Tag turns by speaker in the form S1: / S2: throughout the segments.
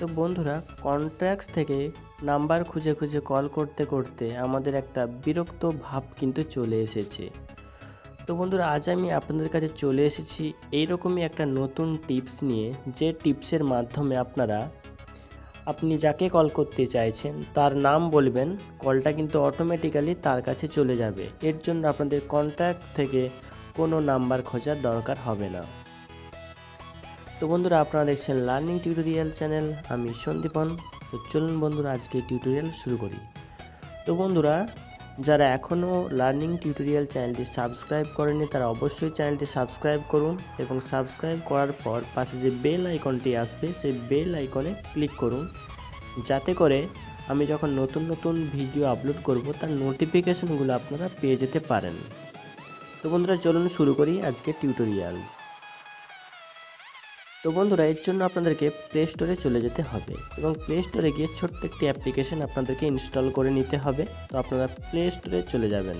S1: তো বন্ধুরা, কন্ট্যাক্টস থেকে নাম্বার খুঁজে খুঁজে কল করতে করতে আমাদের একটা বিরক্ত ভাব কিন্তু চলে এসেছে। তো বন্ধুরা, আজ আমি আপনাদের কাছে চলে এসেছি এইরকমই একটা নতুন টিপস নিয়ে, যে টিপসের মাধ্যমে আপনি যাকে কল করতে চাইছেন তার নাম বলবেন, কলটা কিন্তু অটোমেটিক্যালি তার কাছে চলে যাবে। এর জন্য আপনাদের কন্ট্যাক্ট থেকে কোনো নাম্বার খোঁজার দরকার হবে না। তো বন্ধুরা, আপনারা দেখছেন লার্নিং টিউটোরিয়াল চ্যানেল, আমি সন্দীপন। তো চলুন বন্ধুরা, আজকে টিউটোরিয়াল শুরু করি। তো বন্ধুরা, যারা এখনও লার্নিং টিউটোরিয়াল চ্যানেলটি সাবস্ক্রাইব করেনি তারা অবশ্যই চ্যানেলটি সাবস্ক্রাইব করুন, এবং সাবস্ক্রাইব করার পর পাশে যে বেল আইকনটি আসবে সেই বেল আইকনে ক্লিক করুন, যাতে করে আমি যখন নতুন নতুন ভিডিও আপলোড করব তার নোটিফিকেশনগুলো আপনারা পেয়ে যেতে পারেন। তো বন্ধুরা, চলুন শুরু করি আজকে টিউটোরিয়াল। তো বন্ধুরা, এর জন্য আপনাদেরকে প্লে স্টোরে চলে যেতে হবে, এবং প্লে স্টোরে গিয়ে ছোট্ট একটি অ্যাপ্লিকেশন আপনাদেরকে ইনস্টল করে নিতে হবে। তো আপনারা প্লে স্টোরে চলে যাবেন।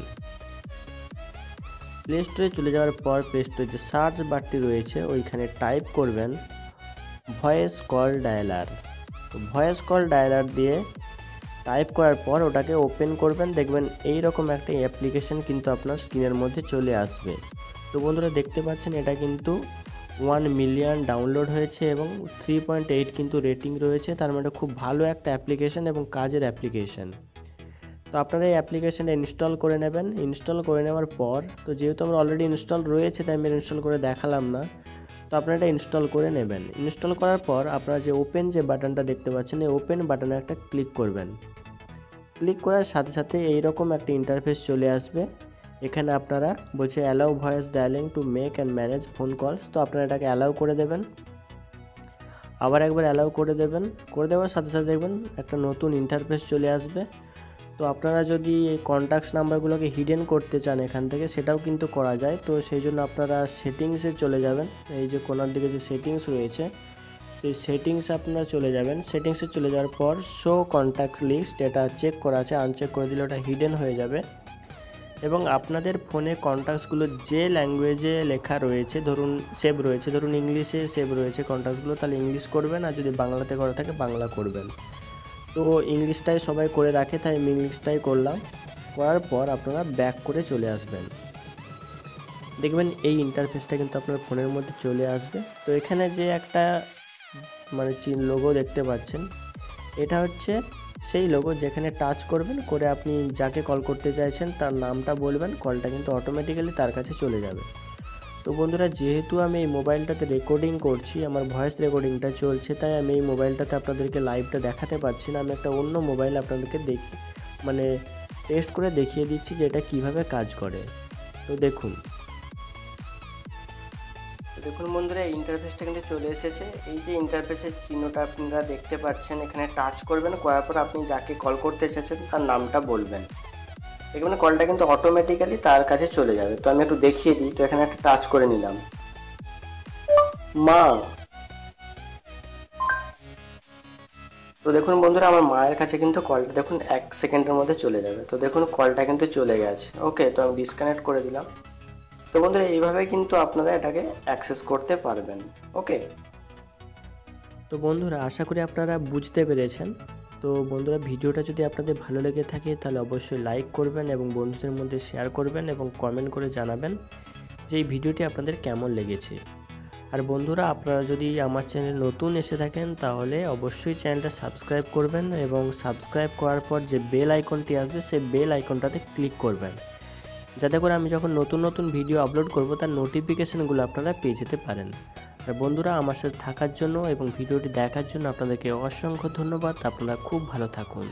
S1: প্লে স্টোরে চলে যাওয়ার পর প্লে স্টোরে যে সার্চ বারটি রয়েছে ওইখানে টাইপ করবেন ভয়েস কল ডায়ালার। তো ভয়েস কল ডায়ালার দিয়ে টাইপ করার পর ওটাকে ওপেন করবেন। দেখবেন এই রকম একটা অ্যাপ্লিকেশন কিন্তু আপনার স্ক্রিনের মধ্যে চলে আসবে। তো বন্ধুরা, দেখতে পাচ্ছেন এটা কিন্তু 1 মিলিয়ন ডাউনলোড হয়েছে এবং 3.8 কিন্তু রেটিং রয়েছে। তার মানে খুব ভালো একটা অ্যাপ্লিকেশন এবং কাজের অ্যাপ্লিকেশন। তো আপনারা এই অ্যাপ্লিকেশনটা ইনস্টল করে নেবেন। ইনস্টল করে নেওয়ার পর, তো যেহেতু আমার অলরেডি ইনস্টল রয়েছে তাই আমি ইনস্টল করে দেখালাম না, তো আপনারা এটা ইনস্টল করে নেবেন। ইনস্টল করার পর আপনারা যে ওপেন যে বাটনটা দেখতে পাচ্ছেন, এই ওপেন বাটনে একটা ক্লিক করবেন। ক্লিক করার সাথে সাথে এইরকম একটা ইন্টারফেস চলে আসবে। এখানে আপনারা বলছে allow voice dialling to make and manage phone calls. তো আপনারা এটাকে অ্যালাউ করে দেবেন, আবার একবার অ্যালাউ করে দেবেন। করে দেওয়ার সাথে সাথে দেখবেন একটা নতুন ইন্টারফেস চলে আসবে। তো আপনারা যদি এই কন্ট্যাক্টস নাম্বারগুলোকে হিডেন করতে চান এখান থেকে, সেটাও কিন্তু করা যায়। তো সেই জন্য আপনারা সেটিংসে চলে যাবেন। এই যে কোনার দিকে যে সেটিংস রয়েছে, এই সেটিংসে আপনারা চলে যাবেন। সেটিংসে চলে যাওয়ার পর শো কন্ট্যাক্টস লিস্ট, এটা চেক করা আছে, আনচেক করে দিলে ওটা হিডেন হয়ে যাবে। এবং আপনাদের ফোনে কন্ট্যাক্টসগুলো যে ল্যাঙ্গুয়েজে লেখা রয়েছে, ধরুন সেভ রয়েছে, ধরুন ইংলিশে সেভ রয়েছে কন্ট্যাক্টসগুলো, তাহলে ইংলিশ করবেন, আর যদি বাংলাতে করা থাকে বাংলা করবেন। তো ইংলিশটাই সবাই করে রাখে, তাই আমি ইংলিশটাই করলাম। করার পর আপনারা ব্যাক করে চলে আসবেন। দেখবেন এই ইন্টারফেসটা কিন্তু আপনার ফোনের মধ্যে চলে আসবে। তো এখানে যে একটা লোগো দেখতে পাচ্ছেন, এটা হচ্ছে সেই লোগো, যেখানে টাচ করবেন, করে আপনি যাকে কল করতে চাইছেন তার নামটা বলবেন, কলটা কিন্তু অটোমেটিক্যালি তার কাছে চলে যাবে। তো বন্ধুরা, যেহেতু আমি এই মোবাইলটাতে রেকর্ডিং করছি, আমার ভয়েস রেকর্ডিংটা চলছে, তাই আমি এই মোবাইলটাতে আপনাদেরকে লাইভটা দেখাতে পারছি না। আমি একটা অন্য মোবাইল আপনাদেরকে টেস্ট করে দেখিয়ে দিচ্ছি যে এটা কীভাবে কাজ করে। তো দেখুন বন্ধুরা, এই ইন্টারফেসটা কিন্তু চলে এসেছে। এই যে ইন্টারফেসের চিহ্নটা আপনারা দেখতে পাচ্ছেন, এখানে টাচ করবেন, করার পর আপনি যাকে কল করতে চাইছেন তার নামটা বলবেন। এখানে কলটা কিন্তু অটোমেটিক্যালি তার কাছে চলে যাবে। তো আমি একটু দেখিয়ে দিই। তো এখানে একটা টাচ করে নিলাম, মা। তো দেখুন বন্ধুরা, আমার মায়ের কাছে কিন্তু কলটা দেখুন 1 সেকেন্ডের মধ্যে চলে যাবে। তো দেখুন কলটা কিন্তু চলে গেছে। ওকে, তো আমি ডিসকানেক্ট করে দিলাম। তো বন্ধুরা, এইভাবে কিন্তু আপনারা এটাকে অ্যাক্সেস করতে পারবেন। ওকে, তো বন্ধুরা, আশা করি আপনারা বুঝতে পেরেছেন। তো বন্ধুরা, ভিডিওটা যদি আপনাদের ভালো লেগে থাকে তাহলে অবশ্যই লাইক করবেন এবং বন্ধুদের মধ্যে শেয়ার করবেন, এবং কমেন্ট করে জানাবেন যে এই ভিডিওটি আপনাদের কেমন লেগেছে। আর বন্ধুরা, আপনারা যদি আমার চ্যানেলে নতুন এসে থাকেন তাহলে অবশ্যই চ্যানেলটা সাবস্ক্রাইব করবেন, এবং সাবস্ক্রাইব করার পর যে বেল আইকনটি আসবে সেই বেল আইকনটাতে ক্লিক করবেন, যাতে করে আমি যখন নতুন নতুন ভিডিও আপলোড করব তার নোটিফিকেশানগুলো আপনারা পেয়ে যেতে পারেন। আর বন্ধুরা, আমার সাথে থাকার জন্য এবং ভিডিওটি দেখার জন্য আপনাদেরকে অসংখ্য ধন্যবাদ। আপনারা খুব ভালো থাকুন।